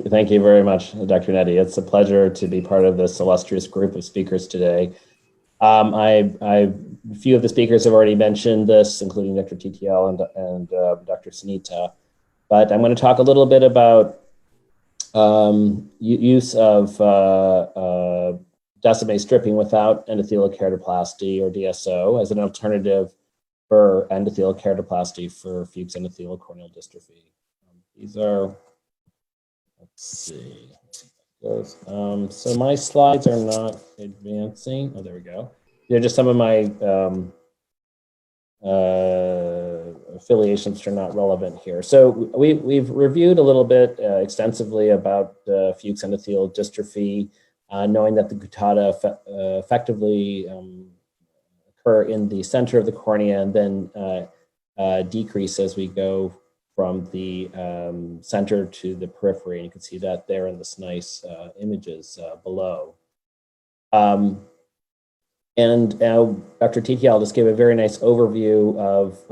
Thank you very much, Dr. Nettie. It's a pleasure to be part of this illustrious group of speakers today. A few of the speakers have already mentioned this, including Dr. TTL and Dr. Sunita, but I'm going to talk a little bit about use of Descemet stripping without endothelial keratoplasty or DSO as an alternative for endothelial keratoplasty for Fuchs endothelial corneal dystrophy. These are, let's see. So my slides are not advancing. Oh, there we go. They're just some of my affiliations are not relevant here. So we've reviewed a little bit extensively about Fuchs endothelial dystrophy, knowing that the guttata effectively occur in the center of the cornea and then decrease as we go from the center to the periphery. And you can see that there in this nice images below. And Dr. TTL just gave a very nice overview of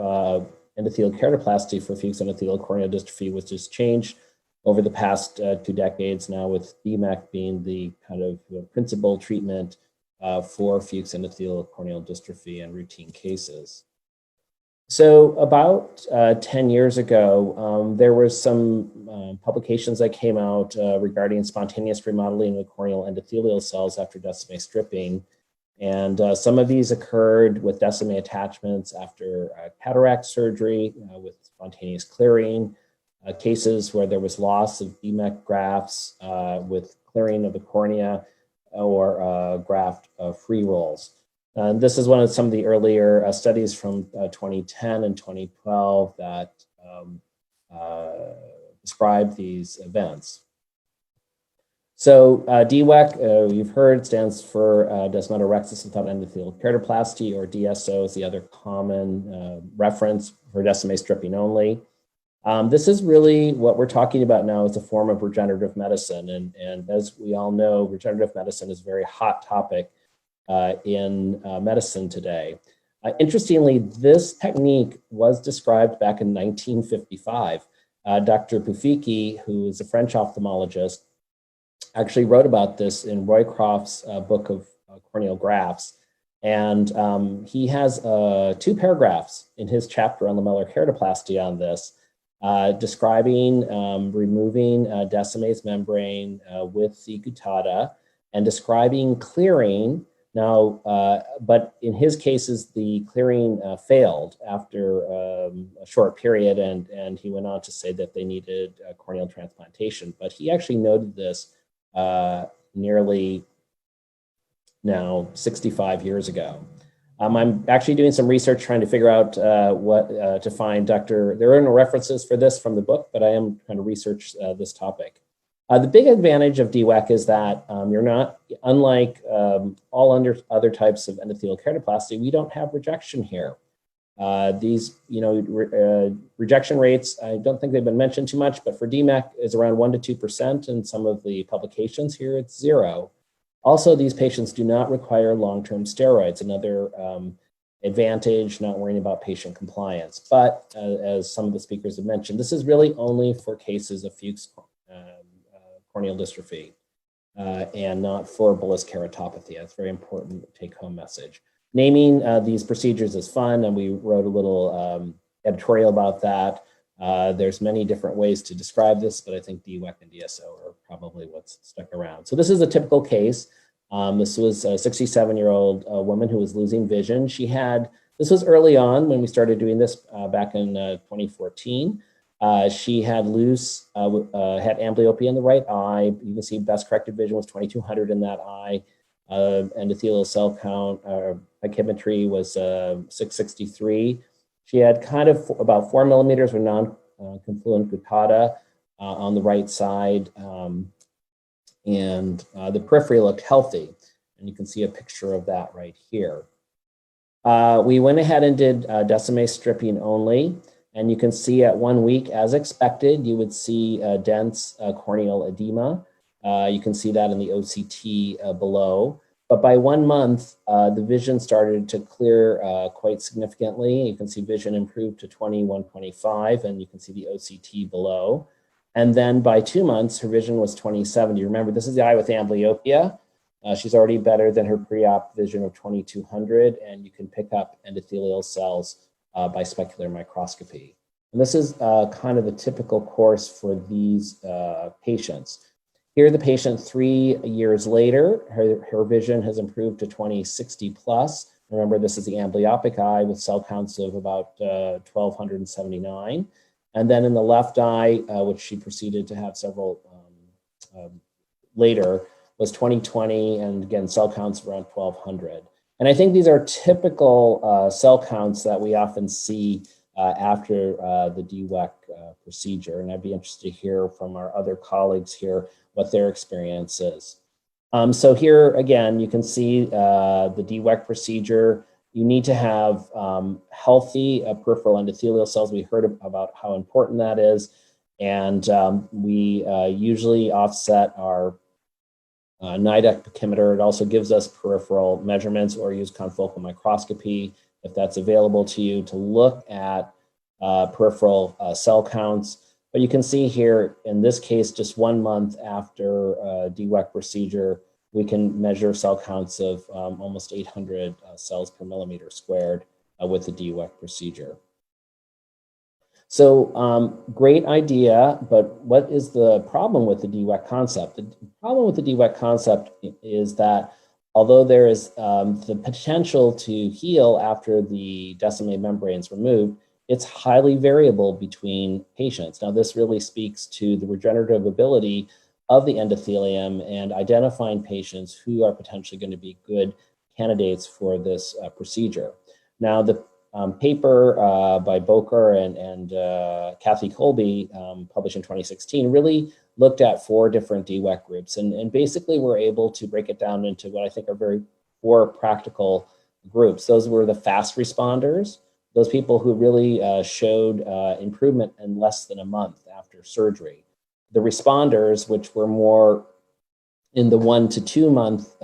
endothelial keratoplasty for Fuchs endothelial corneal dystrophy, which has changed over the past 2 decades now, with DMEK being the kind of principal treatment for Fuchs endothelial corneal dystrophy and routine cases. So about 10 years ago, there were some publications that came out regarding spontaneous remodeling of corneal endothelial cells after Descemet stripping. And some of these occurred with Descemet attachments after cataract surgery with spontaneous clearing, cases where there was loss of DMEK grafts with clearing of the cornea, or graft free rolls. This is one of some of the earlier studies from 2010 and 2012 that describe these events. So DWEK, you've heard, stands for Descemetorhexis without endothelial keratoplasty, or DSO is the other common reference for Descemet stripping only. This is really what we're talking about now as a form of regenerative medicine. And as we all know, regenerative medicine is a very hot topic in medicine today. Interestingly, this technique was described back in 1955. Dr. Pufiki, who is a French ophthalmologist, actually wrote about this in Roycroft's book of corneal grafts. And he has 2 paragraphs in his chapter on lamellar keratoplasty on this, describing removing Descemet's membrane with the guttata and describing clearing. Now, but in his cases, the clearing failed after a short period, and he went on to say that they needed corneal transplantation. But he actually noted this nearly now 65 years ago. I'm actually doing some research trying to figure out what to find there are no references for this from the book, but I am trying to research this topic. The big advantage of DWEK is that you're not, unlike all other types of endothelial keratoplasty, we don't have rejection here. These, rejection rates, I don't think they've been mentioned too much, but for DMEK is around 1 to 2%. In some of the publications here, it's 0. Also, these patients do not require long-term steroids, another advantage, not worrying about patient compliance. But as some of the speakers have mentioned, this is really only for cases of Fuchs corneal dystrophy and not for bullous keratopathy. That's a very important take-home message. Naming these procedures is fun, and we wrote a little editorial about that. There's many different ways to describe this, but I think DWEK and DSO are probably what's stuck around. So this is a typical case. This was a 67-year-old woman who was losing vision. This was early on when we started doing this back in 2014. She had had amblyopia in the right eye. You can see best corrected vision was 2200 in that eye. Endothelial cell count, pachymetry was 663. She had kind of about 4 millimeters of non-confluent guttata on the right side, and the periphery looked healthy. And you can see a picture of that right here. We went ahead and did Descemet stripping only. And you can see at 1 week, as expected, you would see dense corneal edema. You can see that in the OCT below. But by 1 month, the vision started to clear quite significantly. You can see vision improved to 2125, and you can see the OCT below. And then by 2 months, her vision was 20/70. Remember, this is the eye with amblyopia. She's already better than her pre-op vision of 2200, and you can pick up endothelial cells by specular microscopy. And this is kind of a typical course for these patients. Here, the patient 3 years later, her vision has improved to 20/60 plus. Remember, this is the amblyopic eye with cell counts of about 1,279. And then in the left eye, which she proceeded to have several later, was 20/20, and again, cell counts around 1,200. And I think these are typical cell counts that we often see after the DWEK procedure. And I'd be interested to hear from our other colleagues here what their experience is. So here, again, you can see the DWEK procedure. You need to have healthy peripheral endothelial cells. We heard about how important that is. And we usually offset our NIDAC pachymeter. It also gives us peripheral measurements, or use confocal microscopy if that's available to you to look at peripheral cell counts. But you can see here, in this case, just 1 month after DWEK procedure, we can measure cell counts of almost 800 cells per millimeter squared with the DWEK procedure. So great idea, but what is the problem with the DWEK concept? The problem with the DWEK concept is that although there is the potential to heal after the Descemet membrane is removed, it's highly variable between patients. Now, this really speaks to the regenerative ability of the endothelium and identifying patients who are potentially going to be good candidates for this procedure. Now, the paper by Boker and Kathy Colby, published in 2016, really looked at 4 different DWEK groups. And basically, we're able to break it down into what I think are 4 practical groups. Those were the fast responders, those people who really showed improvement in less than a month after surgery. The responders, which were more in the 1 to 2 month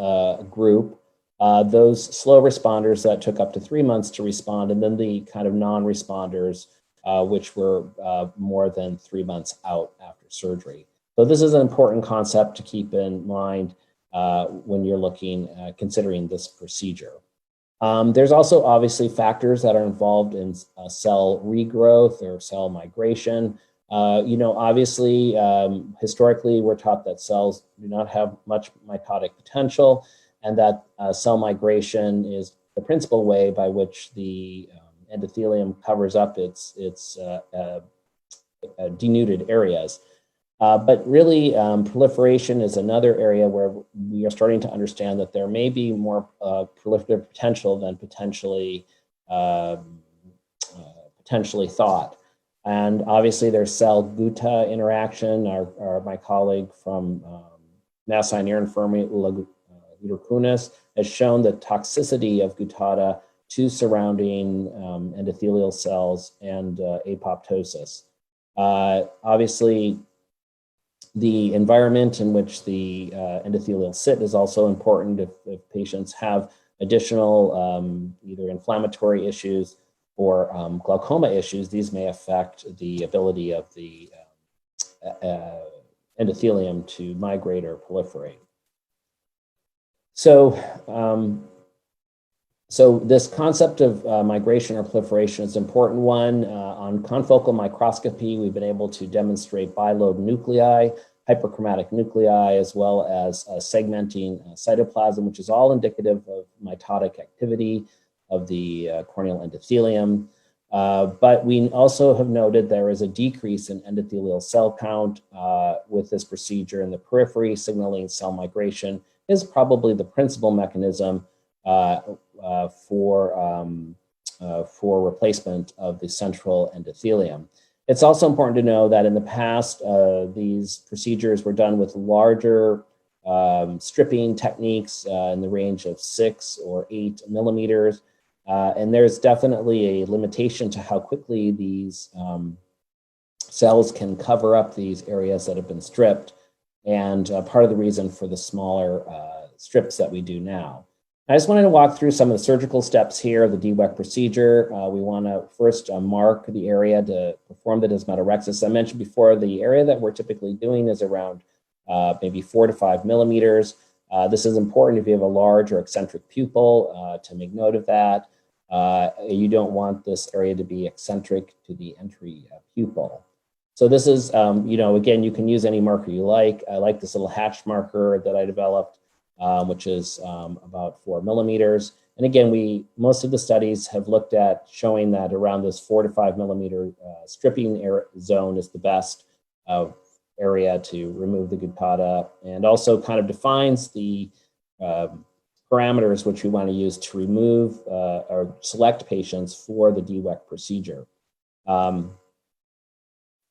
group, those slow responders that took up to 3 months to respond, and then the kind of non-responders, which were more than 3 months out after surgery. So this is an important concept to keep in mind when you're considering this procedure. There's also obviously factors that are involved in cell regrowth or cell migration. Obviously, historically, we're taught that cells do not have much mitotic potential, and that cell migration is the principal way by which the endothelium covers up its denuded areas. But really, proliferation is another area where we are starting to understand that there may be more proliferative potential than potentially thought. And obviously, there's cell-guta interaction. My colleague from Mass Eye and Ear Infirmary, Kunis, has shown the toxicity of gutata to surrounding endothelial cells and apoptosis. Obviously, the environment in which the endothelial sit is also important. If patients have additional either inflammatory issues or glaucoma issues, these may affect the ability of the endothelium to migrate or proliferate. So, this concept of migration or proliferation is an important one. On confocal microscopy, we've been able to demonstrate bilobe nuclei, hyperchromatic nuclei, as well as segmenting cytoplasm, which is all indicative of mitotic activity of the corneal endothelium. But we also have noted there is a decrease in endothelial cell count with this procedure in the periphery. Signaling cell migration is probably the principal mechanism for replacement of the central endothelium. It's also important to know that in the past, these procedures were done with larger stripping techniques in the range of 6 or 8 millimeters. And there's definitely a limitation to how quickly these cells can cover up these areas that have been stripped, and part of the reason for the smaller strips that we do now. I just wanted to walk through some of the surgical steps here of the DWEK procedure. We want to first mark the area to perform the descemetorhexis. I mentioned before, the area that we're typically doing is around maybe 4 to 5 millimeters. This is important if you have a large or eccentric pupil to make note of that. You don't want this area to be eccentric to the entry pupil. So this is, again, you can use any marker you like. I like this little hatch marker that I developed, which is about 4 millimeters. And again, most of the studies have looked at showing that around this 4 to 5 millimeter stripping zone is the best area to remove the gutata, and also kind of defines the parameters which we want to use to remove or select patients for the DWEK procedure.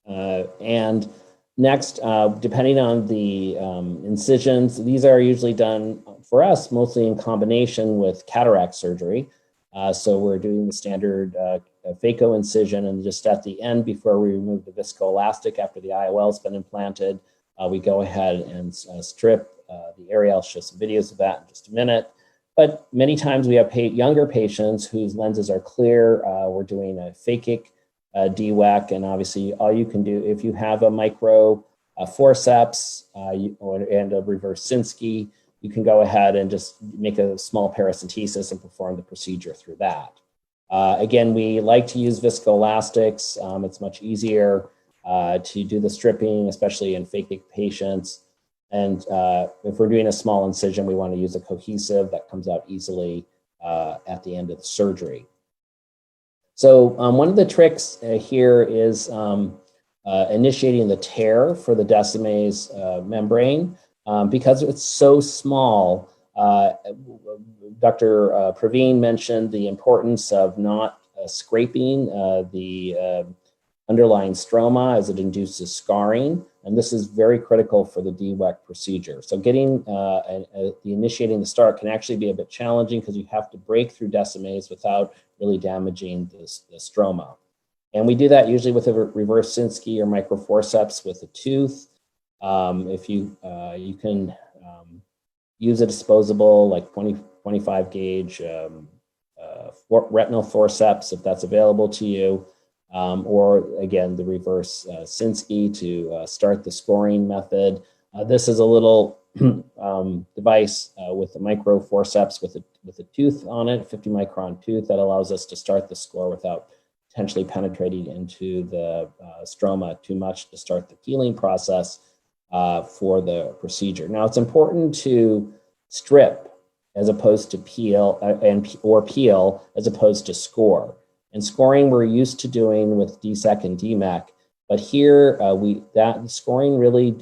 And next, depending on the incisions, these are usually done for us mostly in combination with cataract surgery. So we're doing the standard phaco incision, and just at the end, before we remove the viscoelastic after the IOL has been implanted, we go ahead and strip the area. I'll show some videos of that in just a minute. But many times we have younger patients whose lenses are clear. We're doing a phakic DWEK, and obviously all you can do, if you have a micro forceps and a reverse Sinski, you can go ahead and just make a small paracentesis and perform the procedure through that. Again, we like to use viscoelastics. It's much easier to do the stripping, especially in phakic patients. And if we're doing a small incision, we want to use a cohesive that comes out easily at the end of the surgery. So one of the tricks here is initiating the tear for the Descemet's membrane. Because it's so small, Dr. Praveen mentioned the importance of not scraping the underlying stroma as it induces scarring, and this is very critical for the DWEK procedure. So getting initiating the start can actually be a bit challenging because you have to break through Descemet's without really damaging the stroma. And we do that usually with a reverse Sinski or microforceps with a tooth. If you can use a disposable like 25 gauge retinal forceps if that's available to you, or again the reverse Sinski to start the scoring method. This is a little device with a micro forceps with a tooth on it, a 50 micron tooth that allows us to start the score without potentially penetrating into the stroma too much to start the healing process for the procedure. Now, it's important to strip as opposed to peel, or peel as opposed to score. And scoring we're used to doing with DSEC and DMEC, but here that scoring really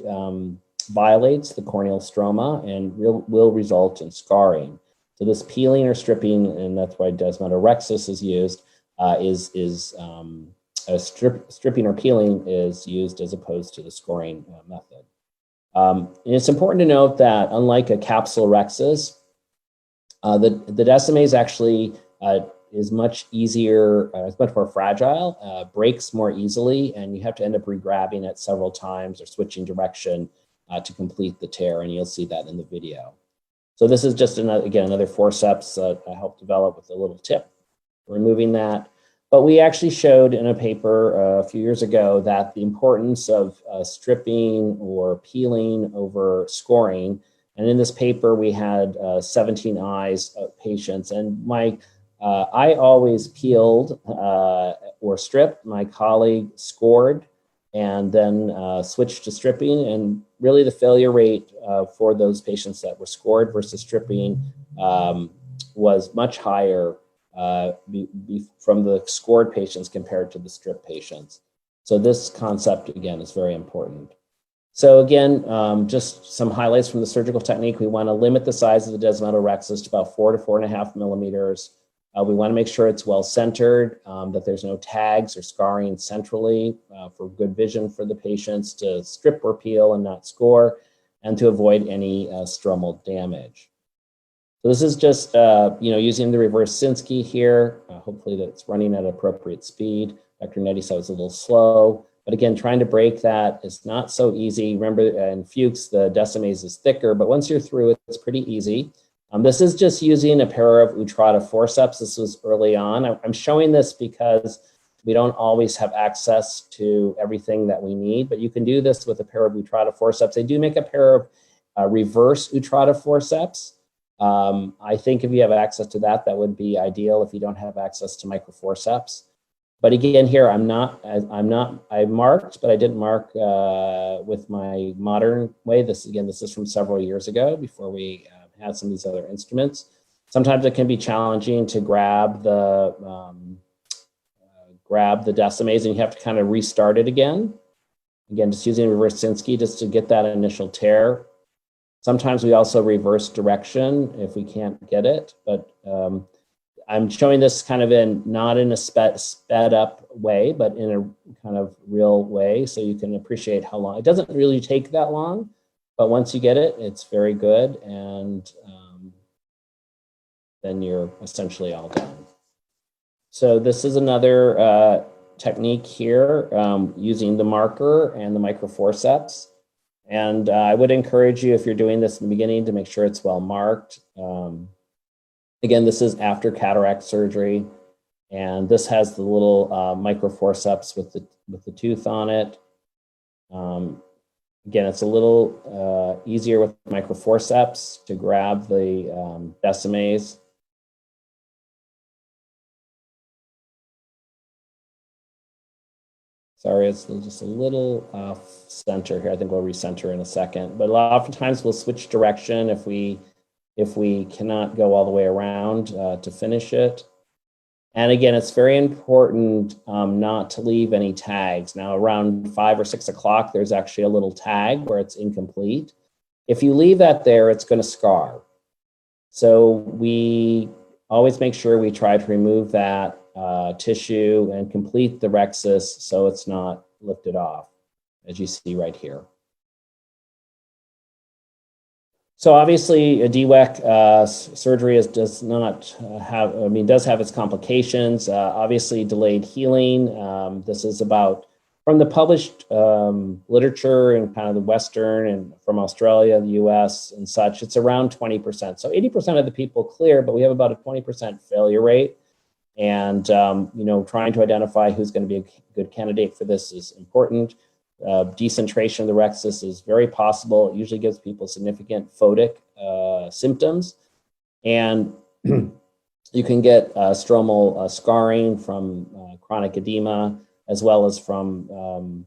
violates the corneal stroma and will result in scarring. So this peeling or stripping, and that's why descemetorhexis is used, stripping or peeling is used as opposed to the scoring method. And it's important to note that unlike a capsulorhexis, the Descemet's actually is much easier, it's much more fragile, breaks more easily, and you have to end up re-grabbing it several times or switching direction to complete the tear, and you'll see that in the video. So this is just, another forceps that I helped develop with a little tip, removing that. But we actually showed in a paper a few years ago that the importance of stripping or peeling over scoring. And in this paper, we had 17 eyes of patients. And I always peeled or stripped. My colleague scored and then switched to stripping. And really the failure rate for those patients that were scored versus stripping was much higher from the scored patients compared to the strip patients. So this concept, again, is very important. So again, just some highlights from the surgical technique. We want to limit the size of the descemetorhexis to about 4 to 4.5 millimeters. We want to make sure it's well centered, that there's no tags or scarring centrally for good vision for the patients to strip or peel and not score, and to avoid any stromal damage. So this is just, using the reverse Sinski here. Hopefully that's running at appropriate speed. Dr. Nettie said it was a little slow, but again, trying to break that is not so easy. Remember, in Fuchs, the Descemet's is thicker, but once you're through it, it's pretty easy. This is just using a pair of Utrata forceps. This was early on. I'm showing this because We don't always have access to everything that we need, but you can do this with a pair of Utrata forceps. They do make a pair of reverse Utrata forceps. I think if you have access to that, that would be ideal if you don't have access to microforceps. But again, here I marked, but I didn't mark with my modern way. This is from several years ago before we had some of these other instruments. Sometimes it can be challenging to grab the Descemes, and you have to kind of restart it again. Again, just using reverse Sinski just to get that initial tear. Sometimes we also reverse direction if we can't get it, but I'm showing this kind of not in a sped up way, but in a kind of real way, so you can appreciate how long. It doesn't really take that long, but once you get it, it's very good, and then you're essentially all done. So this is another technique here, using the marker and the microforceps. And I would encourage you, if you're doing this in the beginning, to make sure it's well marked. Again, this is after cataract surgery, and this has the little microforceps with the tooth on it. Again, it's a little easier with microforceps to grab the Descemes. Sorry, it's just a little off center here. I think we'll recenter in a second. But oftentimes we'll switch direction if we cannot go all the way around to finish it. And again, it's very important not to leave any tags. Now, around 5 or 6 o'clock, there's actually a little tag where it's incomplete. If you leave that there, it's going to scar. So we always make sure we try to remove that tissue and complete the rhexis so it's not lifted off, as you see right here. So obviously, a DWEK surgery does have its complications. Obviously, delayed healing. This is about, from the published literature in kind of the Western and from Australia, the US and such, it's around 20%. So 80% of the people clear, but we have about a 20% failure rate. And trying to identify who's going to be a good candidate for this is important. Decentration of the rhexis is very possible. It usually gives people significant photic symptoms. And you can get stromal scarring from chronic edema, as well as from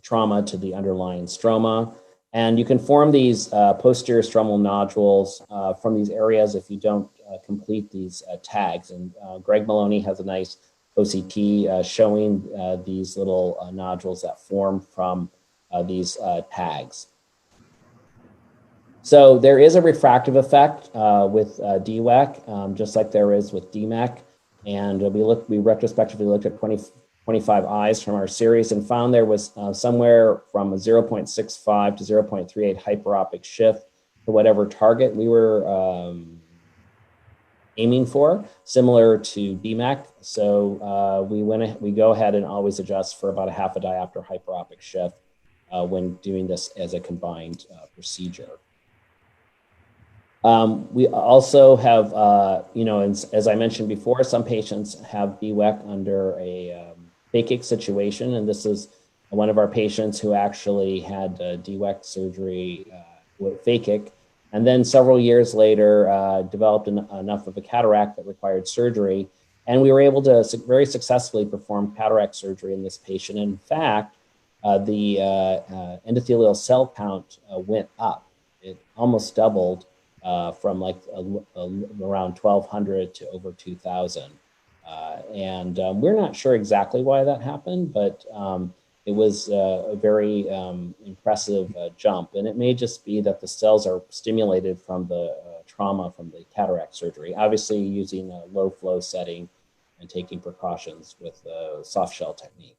trauma to the underlying stroma. And you can form these posterior stromal nodules from these areas if you don't complete these tags. And Greg Maloney has a nice OCT showing these little nodules that form from these tags. So there is a refractive effect with DWEK, just like there is with DMEK. And we retrospectively looked at 25 eyes from our series and found there was somewhere from a 0.65 to 0.38 hyperopic shift to whatever target we were aiming for, similar to DMEK. So we go ahead and always adjust for about a half a diopter hyperopic shift when doing this as a combined procedure. We also have, as I mentioned before, some patients have DWEK under a phakic situation, and this is one of our patients who actually had DWEK surgery with phakic, and then several years later developed enough of a cataract that required surgery, and we were able to very successfully perform cataract surgery in this patient. In fact, the endothelial cell count went up. It almost doubled from like around 1,200 to over 2,000. And we're not sure exactly why that happened, but it was a very impressive jump. And it may just be that the cells are stimulated from the trauma from the cataract surgery, obviously using a low flow setting and taking precautions with the soft shell technique.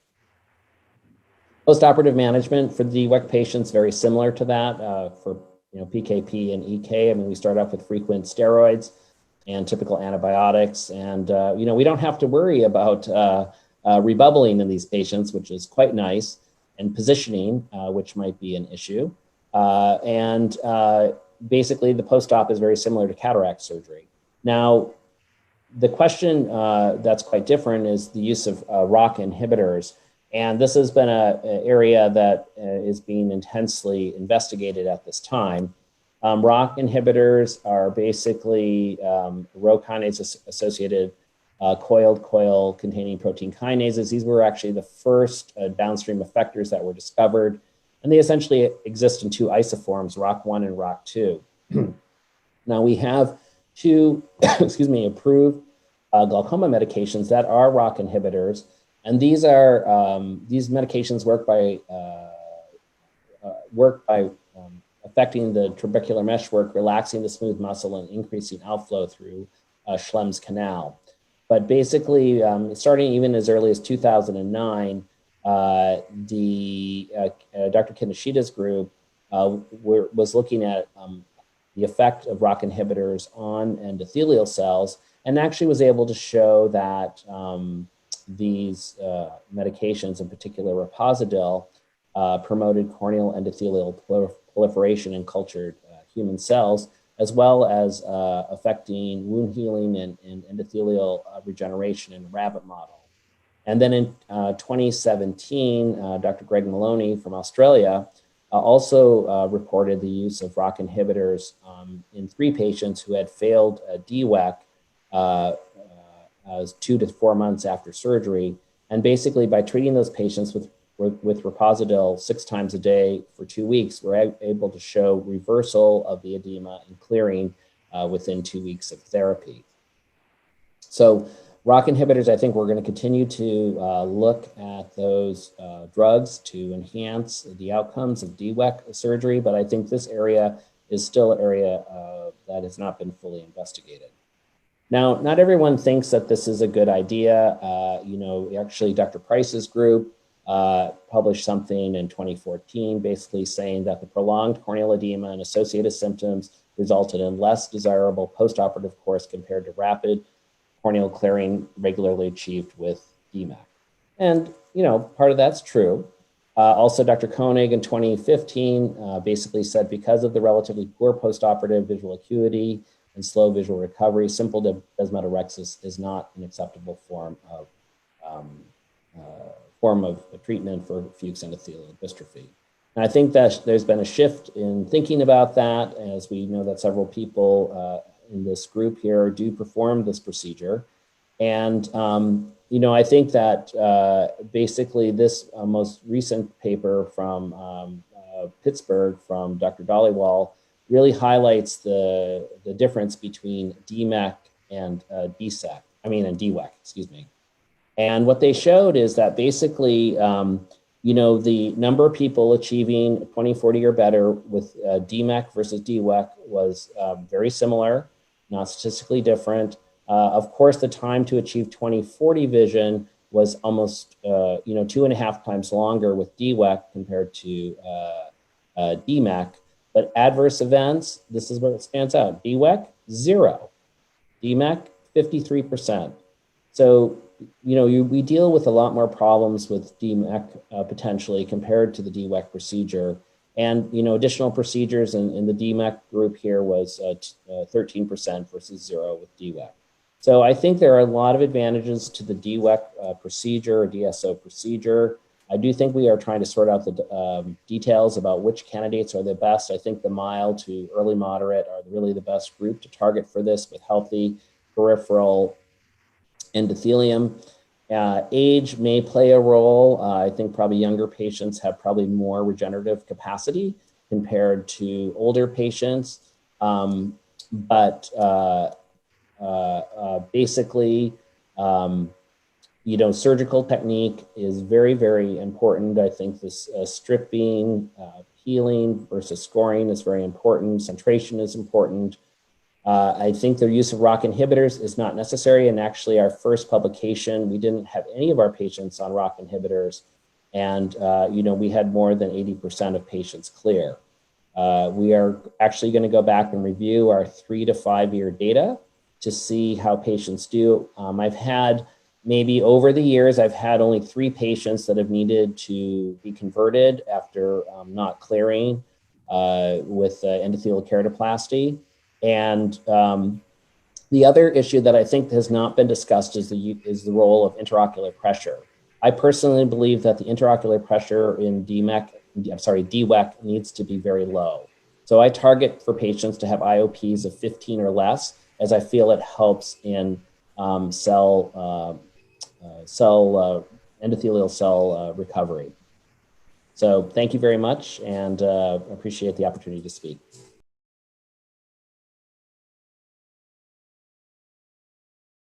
Postoperative management for the DWEK patients, very similar to that for PKP and EK. I mean, we start off with frequent steroids and typical antibiotics. And, we don't have to worry about rebubbling in these patients, which is quite nice, and positioning, which might be an issue. Basically, the post-op is very similar to cataract surgery. Now, the question that's quite different is the use of ROCK inhibitors. And this has been an area that is being intensely investigated at this time. ROCK inhibitors are basically Rho kinase associated coiled coil containing protein kinases. These were actually the first downstream effectors that were discovered. And they essentially exist in two isoforms, ROCK1 and ROCK2. Now we have two, approved glaucoma medications that are ROCK inhibitors. And these are, these medications work by affecting the trabecular meshwork, relaxing the smooth muscle, and increasing outflow through Schlemm's canal. But basically, starting even as early as 2009, Dr. Kinishida's group was looking at the effect of ROCK inhibitors on endothelial cells, and actually was able to show that these medications, in particular Reposidil, promoted corneal endothelial proliferation in cultured human cells, as well as affecting wound healing and endothelial regeneration in a rabbit model. And then in 2017, Dr. Greg Maloney from Australia also reported the use of ROCK inhibitors in 3 patients who had failed DWEK 2 to 4 months after surgery. And basically by treating those patients with Reposidil 6 times a day for 2 weeks, we're able to show reversal of the edema and clearing within 2 weeks of therapy. So ROCK inhibitors, I think we're going to continue to look at those drugs to enhance the outcomes of DWEK surgery, but I think this area is still an area that has not been fully investigated. Now, not everyone thinks that this is a good idea. Actually, Dr. Price's group published something in 2014 basically saying that the prolonged corneal edema and associated symptoms resulted in less desirable postoperative course compared to rapid corneal clearing regularly achieved with DMAC. And, part of that's true. Also, Dr. Koenig in 2015 basically said because of the relatively poor postoperative visual acuity and slow visual recovery, simple descemetorhexis is not an acceptable form of treatment for Fuchs endothelial dystrophy. And I think that there's been a shift in thinking about that, as we know that several people in this group here do perform this procedure. And, I think that basically this most recent paper from Pittsburgh from Dr. Dhaliwal really highlights the difference between DMEC and DWEK, excuse me. And what they showed is that basically, the number of people achieving 20/40 or better with DMEC versus DWEK was very similar, not statistically different. Of course, the time to achieve 20/40 vision was almost 2.5 times longer with DWEK compared to DMEC. But adverse events, this is where it stands out. DWEK, 0. DMEC, 53%. So, we deal with a lot more problems with DMEC potentially compared to the DWEK procedure. And, additional procedures in the DMEC group here was 13% versus 0 with DWEK. So I think there are a lot of advantages to the DWEK procedure or DSO procedure. I do think we are trying to sort out the details about which candidates are the best. I think the mild to early moderate are really the best group to target for this with healthy peripheral endothelium. Age may play a role. I think probably younger patients have probably more regenerative capacity compared to older patients. Basically, surgical technique is very, very important. I think this stripping, healing versus scoring is very important. Centration is important. I think the use of ROCK inhibitors is not necessary. And actually, our first publication, we didn't have any of our patients on ROCK inhibitors. And, we had more than 80% of patients clear. We are actually going to go back and review our 3 to 5 year data to see how patients do. I've had maybe over the years, I've had only 3 patients that have needed to be converted after not clearing with endothelial keratoplasty. And The other issue that I think has not been discussed is the role of intraocular pressure. I personally believe that the intraocular pressure in DWEK needs to be very low. So I target for patients to have IOPs of 15 or less, as I feel it helps in endothelial cell recovery. So thank you very much, and appreciate the opportunity to speak.